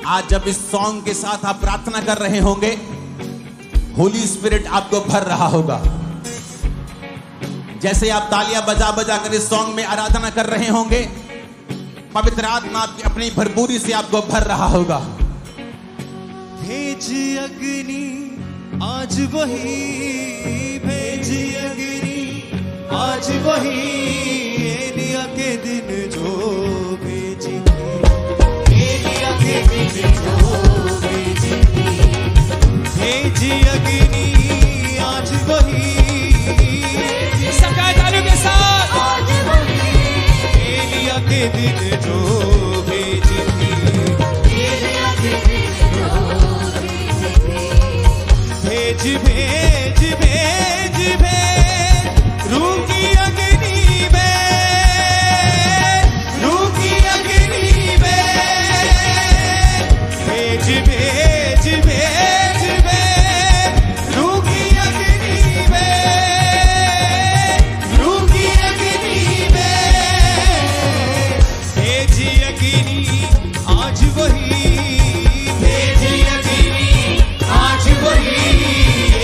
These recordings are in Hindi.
आज जब इस सॉन्ग के साथ आप प्रार्थना कर रहे होंगे, होली स्पिरिट आपको भर रहा होगा। जैसे आप तालियां बजा बजा कर इस सॉन्ग में आराधना कर रहे होंगे, पवित्र आत्मा आपकी अपनी भरपूरी से आपको भर रहा होगा। भेज अग्नि आज वही, भेज अग्नि आज वही, एलिया के दिन जो भेजी थी, एलिया के दिन जो भेजी थी। भेज अग्नि आज वही, सबका तालियों के साथ, आज वही, एलिया के दिन जो भेजी थी, एलिया के दिन जो भेजी थी। भेज भेज भेज भेज रूह की अग्नि भेज, रूह की अग्नि भेज, भेज भेज भेज भेज रूह की अग्नि भेज, रूह की अग्नि भेज। भेज अग्नि आज वही, भेज अग्नि आज वही,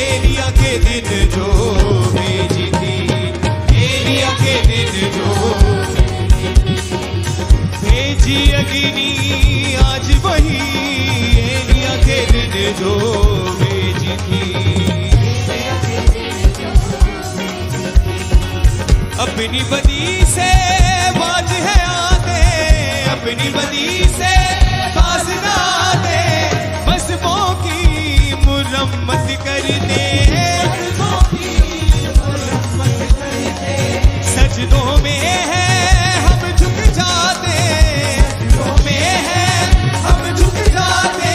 एलिया के दिन जो भेजी थी, एलिया के दिन जो भेजी अग्नि आज वही, एलिया के दिन जो भेजी थी। अपनी बदी से बाज है आते, अपनी बदी से बाज ना आते, मज़हबों की मुरम्मत कर दे, सजदों में है हम झुक जाते, सजदों में है हम झुक जाते,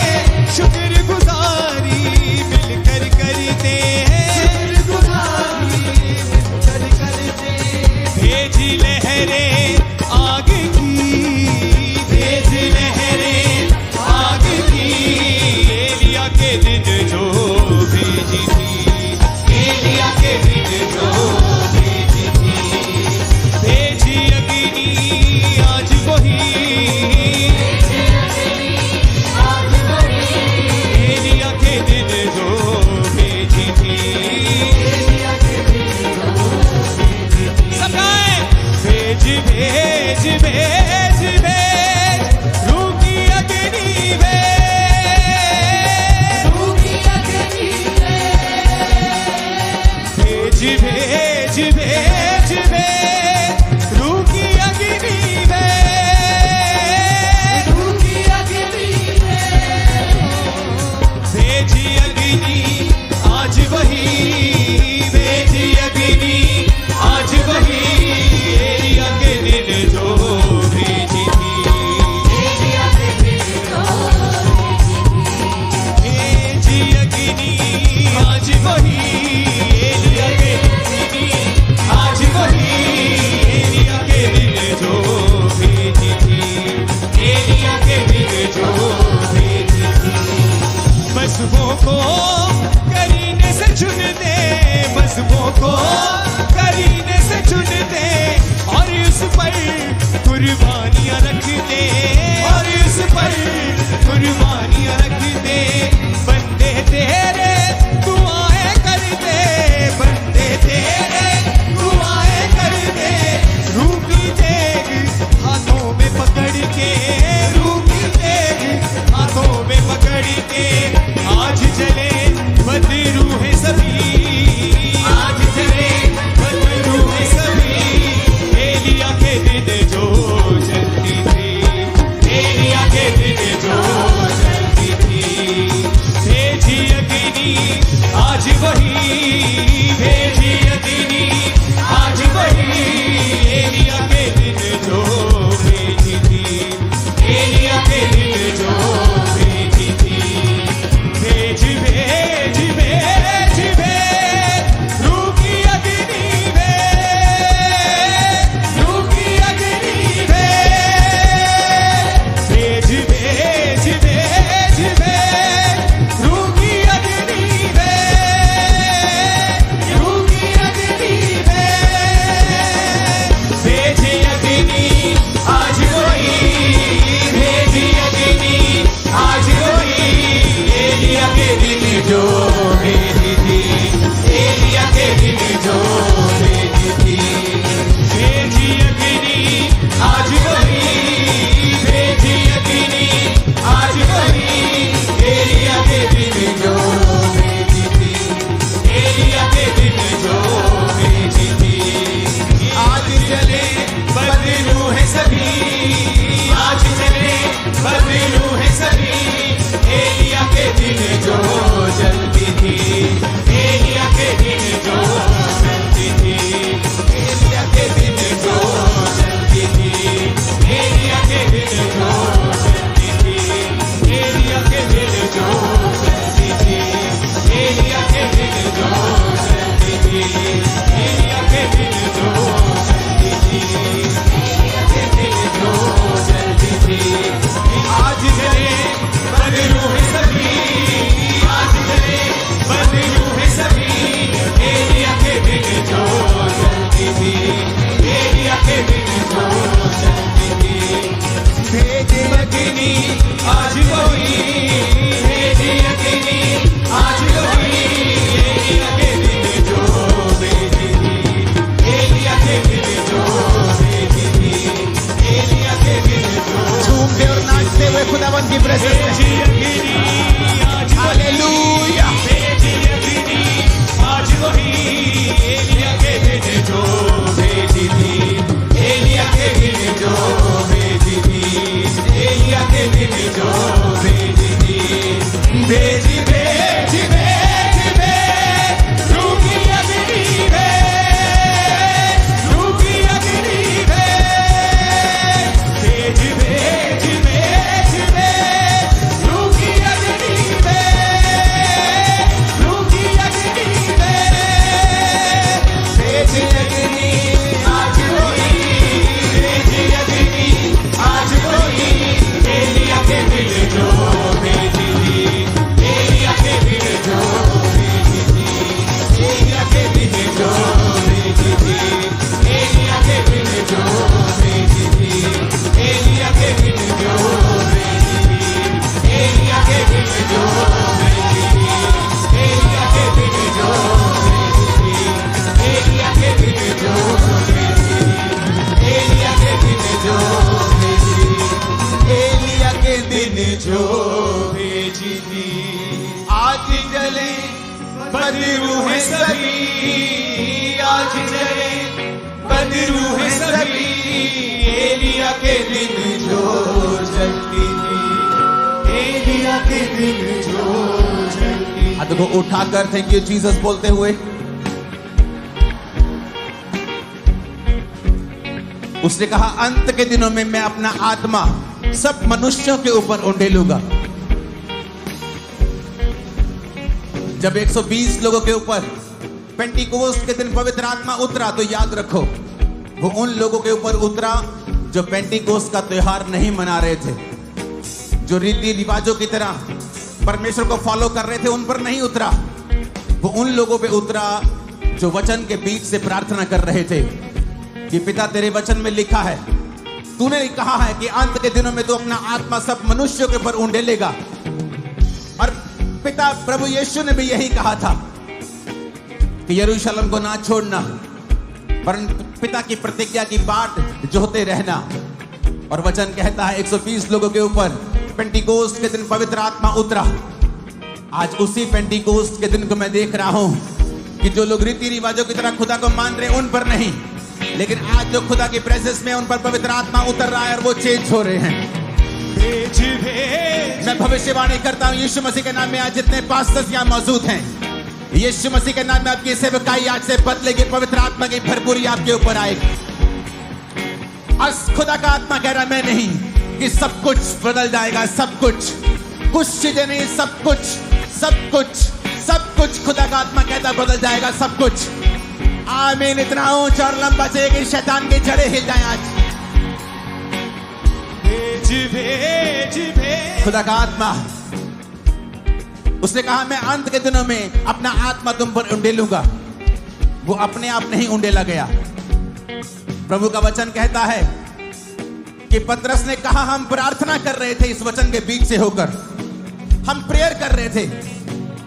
शुक्र गुजारी मिलकर करते हैं, शुक्र गुजारी मिलकर करते। भेजी लहरें आग की, भेज लहरें आग की, एलिया के दिन जो भेजी थी, एलिया के दिन जो भेजी थी। भेजी अग्नि आज वही, एलिया के दिन जो भेजी थी, सब गाएं। भेज भेज भेज भेज रूह की अग्नि भेज, रूह की अग्नि भेज, भेज भेज भेज रूह की अग्नि भेज, रूह की अग्नि भेजी अग्नि आज वही, भेजी अग्नि आज वही, एलिया के दिन जो भेजी थी, एलिया के दिन जो भेजी अग्नि आज वही, एलिया के दिन आज वही, एलिया के दिन जो भेजी थी, एलिया के दिन जो भेजी थी। मज़हबों को करीने से चुन दे, मज़हबों को करीने से चुन दे, और उस पर कुर्बानियां रख दे, और उस पर कुर्बानियां रख दे। बंदे तेरे दुआएं कर दे, बंदे तेरे दुआएं कर दे, रूह की तेग हाथों में पकड़ के, रूह की तेग हाथों में पकड़ के, आज चले बदरू है सभी, आज चले बदरू है सभी, एलिया के दिन जो चलती थी, एलिया के दिन खुदावन की प्रेजेंस में। भेजी अग्नि आज हालेलुया। भेजी अग्नि आज वही एलिया के दिन जो भेजी थी, एलिया के दिन जो भेजी थी, एलिया के दिन जो भेजी थी। भेजी भेजी भेजी भेज रूखी अग्नि भेज, रूखी अग्नि भेज, भेज भेज भेज भेज रूखी अग्नि भेज, रूखी अग्नि भेज, भेज अग्नि आज वही, भेज अग्नि आज वही एलिया के दिन जो भेजी थी, एलिया के दिन जो भेजी थी, एलिया के दिन जो भेजी थी, एलिया के दिन जो भेजी थी, एलिया के दिन जो भेजी थी, एलिया के दिन जो भेजी थी, एलिया के दिन जो भेजी थी, एलिया के दिन जो भेजी थी, एलिया के दिन जो भेजी थी, एलिया के दिन जो भेजी थी। आज जले बदरू है सभी, आज जले बदरू है सभी, एलिया के दिन जो जलती थी, एलिया के दिन जो जलती। हाथ को उठाकर थैंक यू जीसस बोलते हुए उसने कहा, अंत के दिनों में मैं अपना आत्मा सब मनुष्यों के ऊपर उंडेलूंगा। जब 120 लोगों के ऊपर पेंटिकोस्ट के दिन पवित्र आत्मा उतरा, तो याद रखो वो उन लोगों के ऊपर उतरा जो पेंटिकोस्ट का त्योहार नहीं मना रहे थे, जो रीति रिवाजों की तरह परमेश्वर को फॉलो कर रहे थे, उन पर नहीं उतरा। वो उन लोगों पे उतरा जो वचन के बीच से प्रार्थना कर रहे थे कि पिता तेरे वचन में लिखा है, तूने कहा है कि अंत के दिनों में तू अपना आत्मा सब मनुष्यों के ऊपर उंडेलेगा। और पिता प्रभु यीशु ने भी यही कहा था कि यरूशलेम को ना छोड़ना, परंतु पिता की प्रतिज्ञा की बाट जोहते रहना। और वचन कहता है 120 लोगों के ऊपर पेंटिकोस्ट के दिन पवित्र आत्मा उतरा। आज उसी पेंटिकोस्ट के दिन को मैं देख रहा हूं कि जो लोग रीति रिवाजों की तरह खुदा को मान रहे, उन पर नहीं, लेकिन आज जो खुदा की प्रेजेंस में उन पर पवित्र आत्मा उतर रहा है और वो चेंज हो रहे हैं। भेज भेज मैं भविष्यवाणी करता हूं यीशु मसीह के नाम में आज जितने पास्टर्स यहां मौजूद हैं, यीशु मसीह के नाम में आपकी सेवकाई आज से बदलेगी, पवित्र आत्मा की भरपूरी आपके ऊपर आएगी। आज खुदा का आत्मा कह रहा है, मैं नहीं, कि सब कुछ बदल जाएगा, सब कुछ, कुछ चीजें नहीं, सब कुछ, सब कुछ, सब कुछ खुदा का आत्मा कहता बदल जाएगा, सब कुछ। आमीन। इतना ऊंचा और लंबा चाहिए कि शैतान की जड़ें हिल जाएं आज। भेज भेज भेज खुदा का आत्मा, उसने कहा मैं अंत के दिनों में अपना आत्मा तुम पर उंडेलूंगा। वो अपने आप नहीं उंडेला गया। प्रभु का वचन कहता है कि पतरस ने कहा, हम प्रार्थना कर रहे थे इस वचन के बीच से होकर, हम प्रेयर कर रहे थे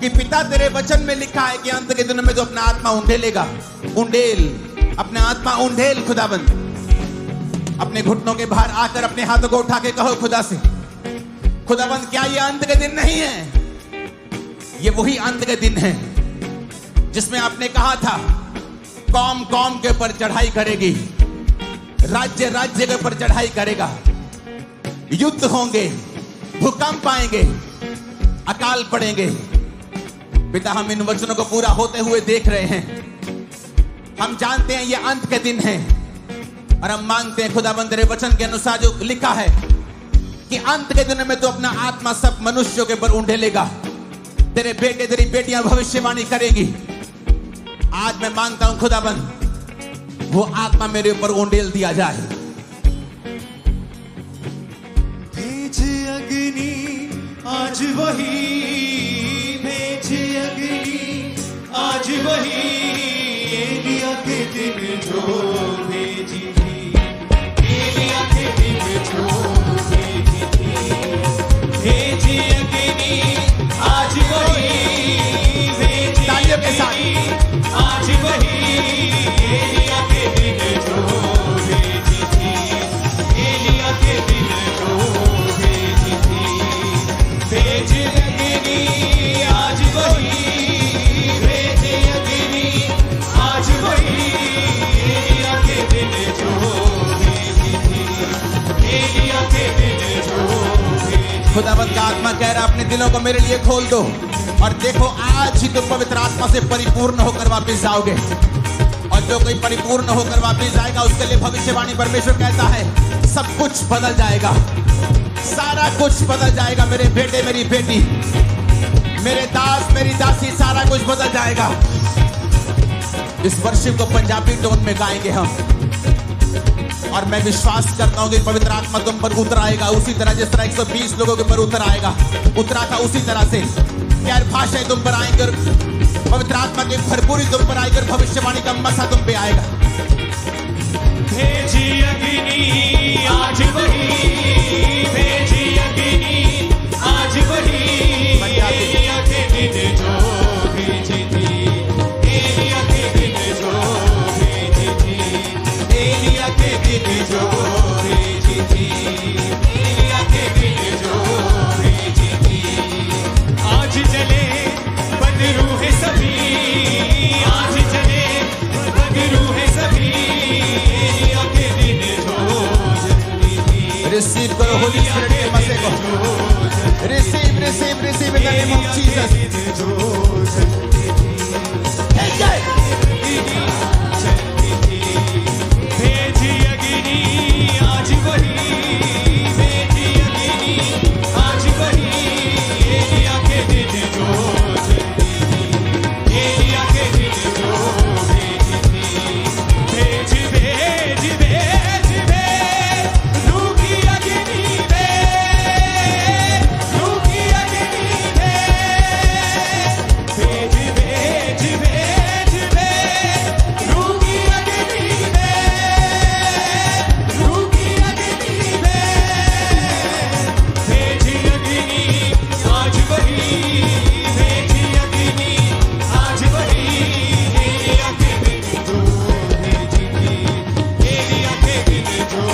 कि पिता तेरे वचन में लिखा है कि अंत के दिनों में जो अपना आत्मा उंडेलेगा। उंडेल, अपना आत्मा उंडेल खुदाबंद। अपने घुटनों के बाहर आकर अपने हाथों को उठा के कहो खुदा से, खुदाबंद क्या ये अंत के दिन नहीं है? ये वही अंत के दिन है जिसमें आपने कहा था कौम कौम के ऊपर चढ़ाई करेगी, राज्य राज्य के ऊपर चढ़ाई करेगा, युद्ध होंगे, भूकंप आएंगे, अकाल पड़ेंगे। पिता हम इन वचनों को पूरा होते हुए देख रहे हैं। हम जानते हैं ये अंत के दिन है और हम मांगते हैं खुदाबंद तेरे वचन के अनुसार जो लिखा है कि अंत के दिनों में तो अपना आत्मा सब मनुष्यों के ऊपर उंडेलेगा। तेरे बेटे तेरी बेटियां भविष्यवाणी करेंगी। आज मैं मांगता हूं खुदाबंद वो आत्मा मेरे ऊपर उंडेल दिया जाए। भेज अग्नि आज वही, भेज अग्नि आज वही एलिया के दिन जो भेजी थी, एलिया के दिन जो भेजी थी। भेज अग्नि आज वही, भेज तालियों के साथ आज वही एलिया के दिन जो भेजी थी, एलिया के दिन जो भेजी थी, खुदावंत का आत्मा कह रहा अपने दिलों को मेरे लिए खोल दो और देखो आज ही तुम पवित्र आत्मा से परिपूर्ण होकर वापस जाओगे। और जो कोई परिपूर्ण होकर वापस जाएगा उसके लिए भविष्यवाणी परमेश्वर कहता है सब कुछ बदल जाएगा, सारा कुछ बदल जाएगा। मेरे बेटे मेरी बेटी, मेरे दास मेरी दासी, सारा कुछ बदल जाएगा। इस वर्शिप को पंजाबी टोन में गाएंगे हम और मैं विश्वास करता हूं कि पवित्र आत्मा तुम पर उतर आएगा उसी तरह जिस तरह 120 लोगों के ऊपर उतर आएगा, उतरा था उसी तरह से। गैर भाषाएं तुम पर आएंगे, पवित्र आत्मा की भरपूरी तुम पर आएगी, भविष्यवाणी का मसा तुम पे आएगा। भेजी अग्नि आज वही, भेजी अग्नि आज वही, एलिया के दिन जो भेजी थी, एलिया के दिन जो भेजी थी, एलिया के दिन जो भेजी थी, एलिया के दिन जो भेजी थी। आज चले बदरू है सभी, आज चले बदरू है सभी, एलिया के दिन जो जल्दी थी। रिसीव करो होली स्पिरिट के मजे को, receive receive receive in the name of Jesus. भेजी अग्नि आज वही, भेजी अग्नि आज वही, एलिया के दिन जो जल्दी थी, एलिया के दिन जो भेजी थी। भेज भेज भेज भेज रूह की अग्नि भेज, रूह की अग्नि भेज, भेज भेज भेज भेज रूह की अग्नि भेज, रूह की अग्नि भेज। भेजी अग्नि आज वही, भेजी अग्नि आज वही, एलिया के दिन जो भेजी थी, एलिया के दिन जो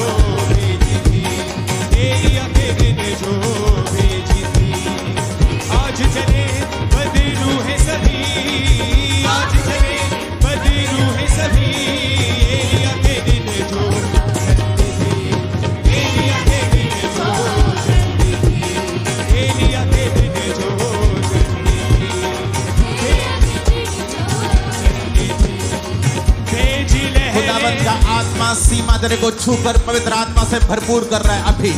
भेजी थी, एलिया के दिन जो भेजी थी। आज चले बदरू है सभी, आज चले बदरू है सभी, एलिया के दिन जो जल्दी थी, एलिया के दिन जो जल्दी थी, एलिया के दिन जो जल्दी थी, भेजी खुदावंत का लहरें आत्मा सीमा तेरे को छूकर पवित्र आत्मा से भरपूर कर रहा है। अभी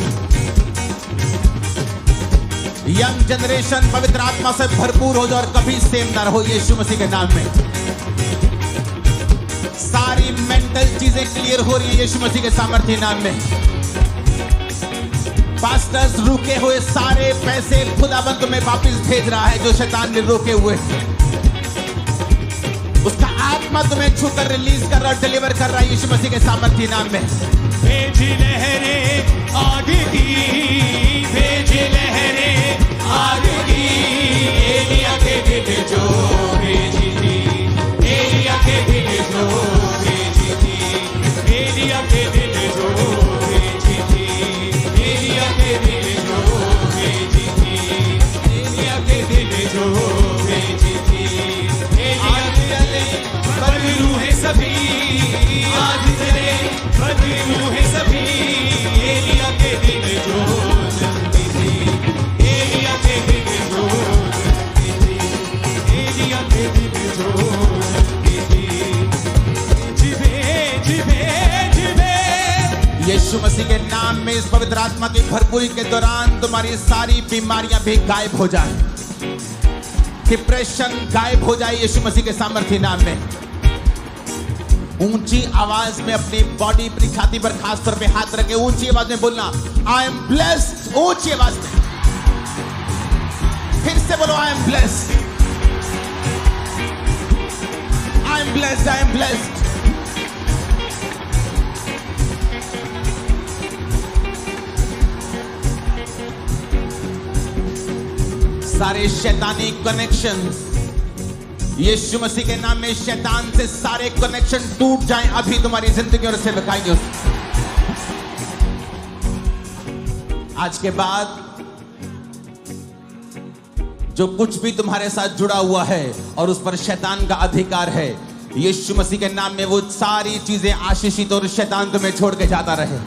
यंग जनरेशन पवित्र आत्मा से भरपूर हो जाओ और कभी सेम ना रहो यीशु मसीह के नाम में। सारी मेंटल चीजें क्लियर हो रही है यीशु मसीह के सामर्थ्य नाम में। पास्टर्स रुके हुए सारे पैसे खुदावंत में वापस भेज रहा है जो शैतान ने रोके हुए, उसका आत्मा तुम्हें छूकर रिलीज कर रहा है, डिलीवर कर रहा है यीशु मसीह के सामर्थ्य नाम में। भेजी लहरें आग की, भेजी लहरें आग की, एलिया के दिन जो भेजी थी, एलिया के दिन जो भेजी थी, एलिया के दिन जो भेजी थी, एलिया के दिन जो भेजी थी, एलिया के दिन जो भेजी थी। आज चले बदरू है सभी, आज चले बदरू है सभी, एलिया के दिन जो जल्दी थी, एलिया के दिन जो जल्दी थी, एलिया के दिन जो जल्दी थी। भेज भेज भेज यीशु मसीह के नाम में इस पवित्र आत्मा की भरपूरी के दौरान तुम्हारी सारी बीमारियां भी गायब हो जाए, डिप्रेशन गायब हो जाए यीशु मसीह के सामर्थ्य नाम में। ऊंची आवाज में अपनी बॉडी अपनी छाती पर खास तौर पे हाथ रखे ऊंची आवाज में बोलना आई एम ब्लेस्ड। ऊंची आवाज में फिर से बोलो I am blessed, I am blessed, I am blessed. सारे शैतानी कनेक्शंस यीशु मसीह के नाम में शैतान से सारे कनेक्शन टूट जाएं अभी तुम्हारी जिंदगी और से दिखाएंगे। आज के बाद जो कुछ भी तुम्हारे साथ जुड़ा हुआ है और उस पर शैतान का अधिकार है, यीशु मसीह के नाम में वो सारी चीजें आशीषित और शैतान तुम्हें छोड़ के जाता रहे।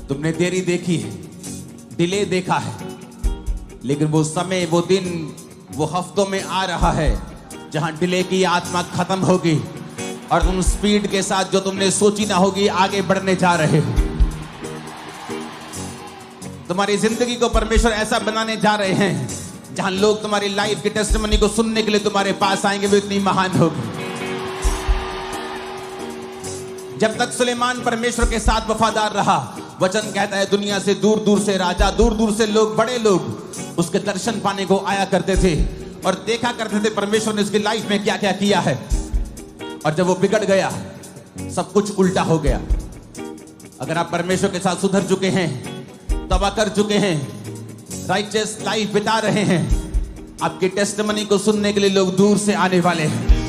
तुमने देरी देखी है, डिले देखा है, लेकिन वो समय, वो दिन, वो हफ्तों में आ रहा है जहां डिले की आत्मा खत्म होगी और तुम स्पीड के साथ जो तुमने सोची ना होगी आगे बढ़ने जा रहे हो। तुम्हारी जिंदगी को परमेश्वर ऐसा बनाने जा रहे हैं जहां लोग तुम्हारी लाइफ की टेस्टिमनी को सुनने के लिए तुम्हारे पास आएंगे, वो इतनी महान होगी। जब तक सुलेमान परमेश्वर के साथ वफादार रहा, वचन कहता है दुनिया से दूर दूर से राजा, दूर दूर से लोग, बड़े लोग उसके दर्शन पाने को आया करते थे और देखा करते थे परमेश्वर ने उसकी लाइफ में क्या क्या किया है। और जब वो बिगड़ गया, सब कुछ उल्टा हो गया। अगर आप परमेश्वर के साथ सुधर चुके हैं, तौबा कर चुके हैं, राइचियस लाइफ बिता रहे हैं, आपकी टेस्टिमनी को सुनने के लिए लोग दूर से आने वाले हैं।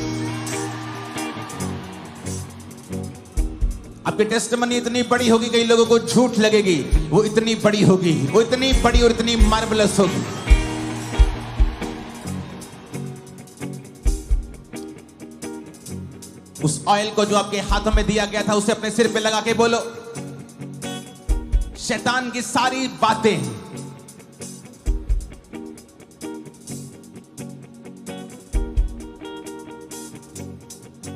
आपकी टेस्टिमनी इतनी बड़ी होगी, कई लोगों को झूठ लगेगी, वो इतनी बड़ी होगी, वो इतनी बड़ी और इतनी मार्वलस होगी। उस ऑयल को जो आपके हाथों में दिया गया था, उसे अपने सिर पे लगा के बोलो, शैतान की सारी बातें,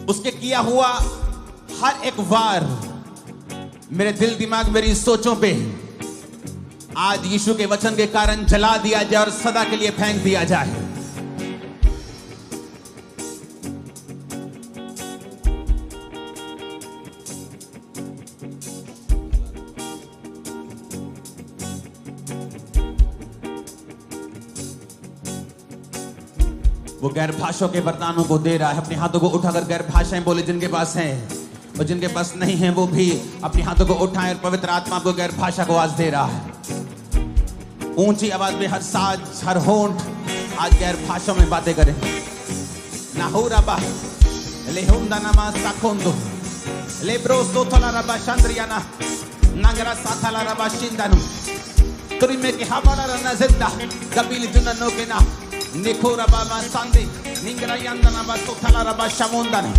उसके किया हुआ हर एक वार मेरे दिल दिमाग, मेरी सोचों पे आज यीशु के वचन के कारण जला दिया जाए और सदा के लिए फेंक दिया जाए। वो गैर भाषाओं के वरदानों को दे रहा है। अपने हाथों को उठाकर गैर भाषाएं बोले जिनके पास हैं, और जिनके पास नहीं है वो भी अपने हाथों को उठाएं और पवित्र आत्मा को गैर भाषा को आज दे रहा है। ऊंची आवाज में हर साज, हर होंठ आज गैर भाषाओं में बातें करें। नाहुराबा लेहुंदानामा साकोंदो लेब्रोस्तो थलाराबा चंद्रियाना नगरा साथालाराबा शिंदानु तुरिमे के हवाला रना जिंदा कबील जुननो के ना निखोराबा मा सांदे निंगरा यंदनाबा सोथालाराबा शमोंदाना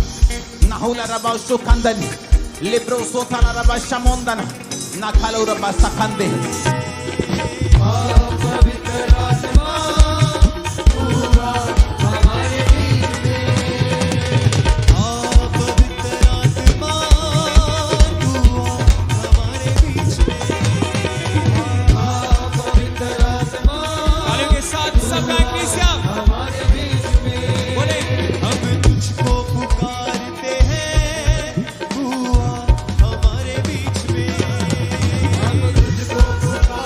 नाहुला रबा सुखंदन लिब्रो सोथाला रबा शमोंदन नाखालो रबा सखंदे। पवित्र आत्मा हुआ हमारे बीच में, पवित्र आत्मा हुआ हमारे बीच में, पवित्र आत्मा तालियों के साथ सब एक्लेसिया हमारे बीच में। बोले, हम तुझको पुकारते हैं, हुआ हमारे बीच में, हम तुझको पुकारते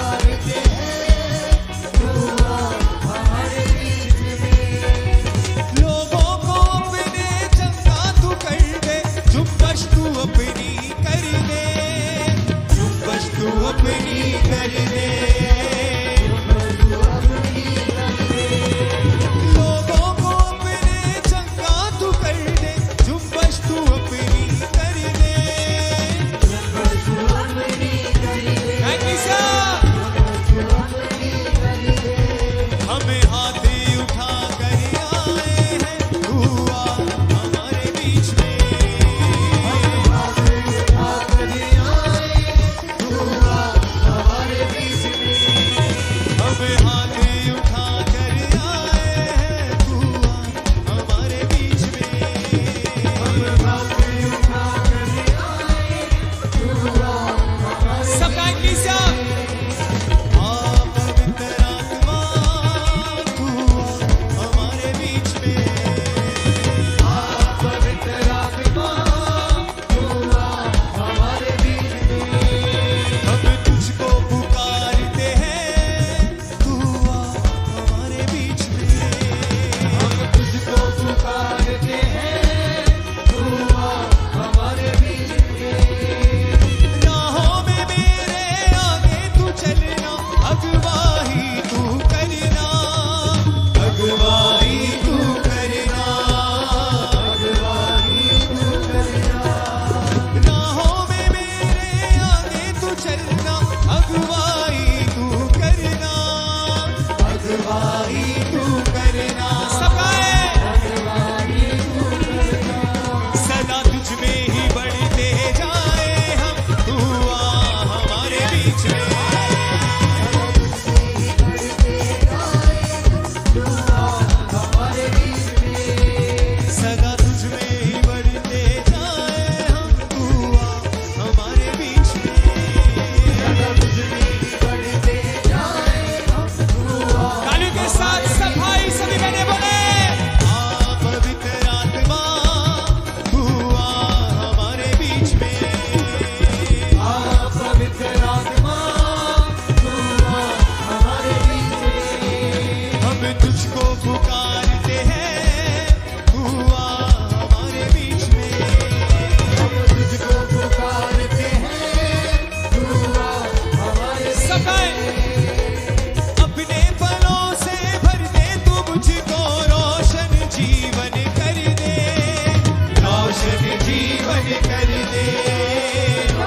जीवन कर दे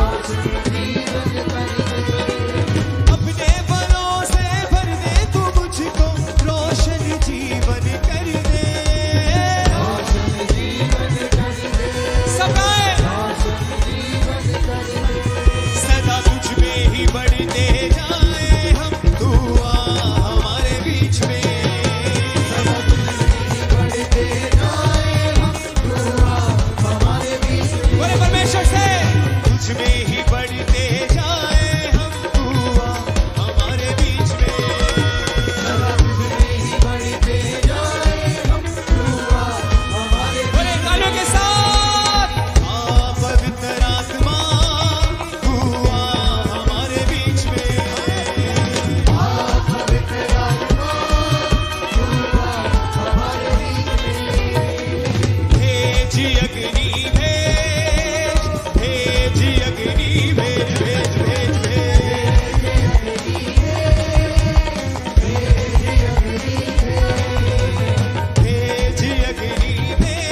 अपने बलों से भर दे तू मुझको रोशन जीवन कर दे सदाए सदा तुझ में ही बढ़ते जाए हम तू आ हमारे बीच में बोले परमेश्वर से तुझ में ही बढ़ते जाए हम तू आ हमारे बीच में बोले गानों के साथ आ पवित्र आत्मा तू आ हमारे बीच में भेज अग्नि भेज अग्नि भेज भेज भेज अग्नि भेज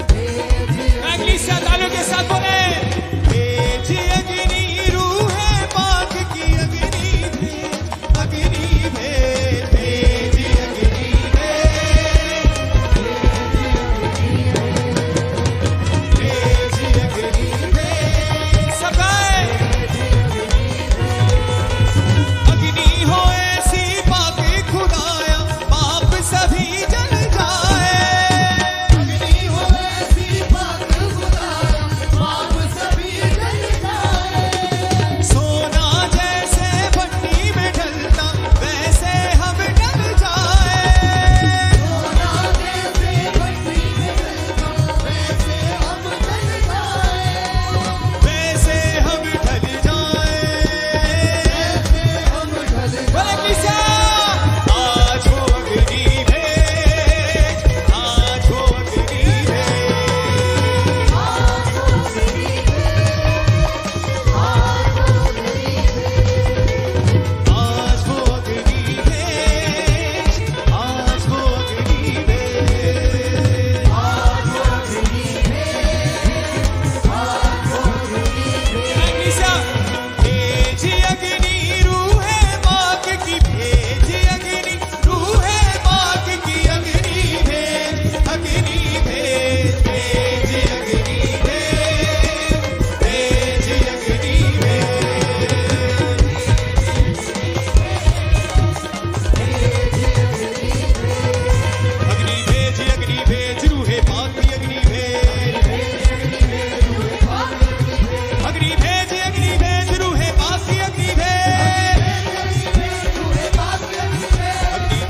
अग्नि से तालों के साथ बोले भेज अग्नि रूहे पाक की अग्नि भेज भेज अग्नि भेज अग्नि सकाए अग्नि हो ऐसी पाक खुदाया पाप सभी जल जाए अग्नि हो ऐसी पाक खुदाया पाप सभी जल जाए सोना जैसे भट्टी में ढलता वैसे हम ढल जाए सोना जैसे भट्टी में ढलता वैसे हम ढल जाए वैसे हम ढल जाए बोले किसा आज वो अग्नि भेज आज वो अग्नि आज वो अग्नि भेज आज वो अग्नि भेज अग्नि रूहे पाक की भेज अग्नि रूहे पाक की अग्नि भेज भेज भेज अग्नि भेज अग्नि अग्नि भेज रूहे पाक की अग्नि भेज अग्नि भेज रूहे पाक की अग्नि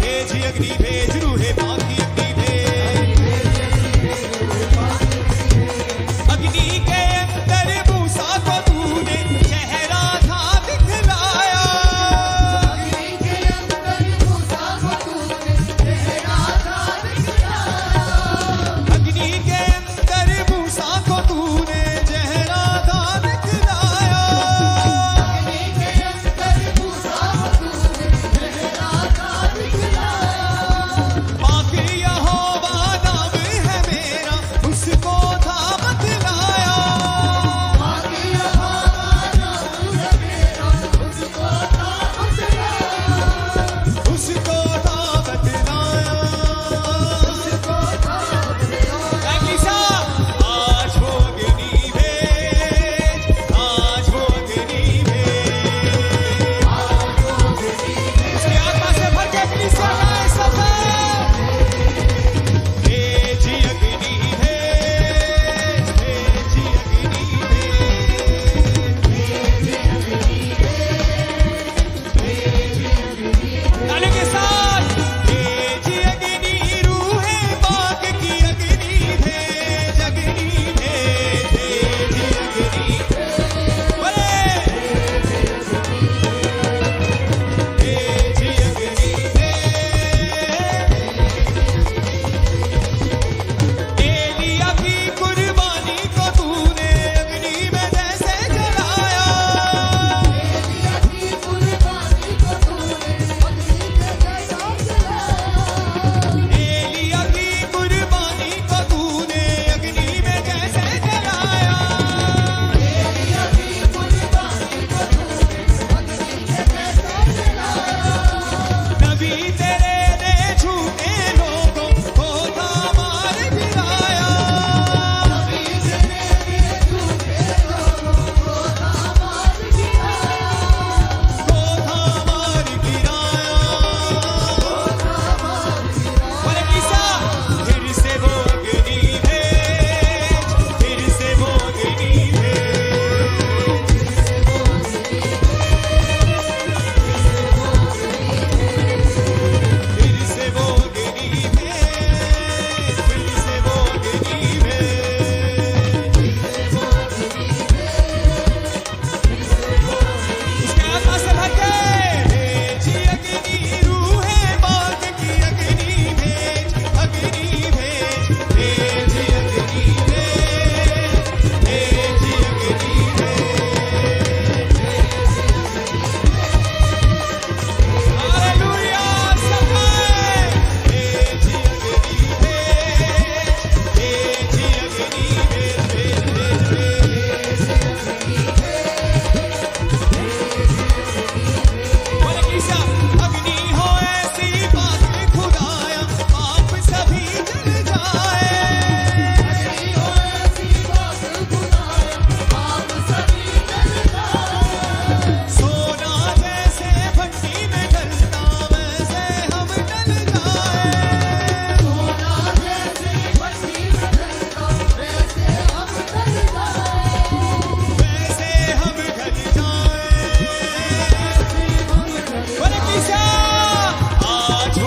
भेज अग्नि भेज रूहे पाक की अग्नि भेज अग्नि के अंदर मूसा को तूने चेहरा था दिखलाया अग्नि के अंदर मूसा को तूने चेहरा था दिखलाया अग्नि के अंदर मूसा को तूने चेहरा था दिखलाया अग्नि के अंदर मूसा को तूने चेहरा था दिखलाया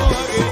आगे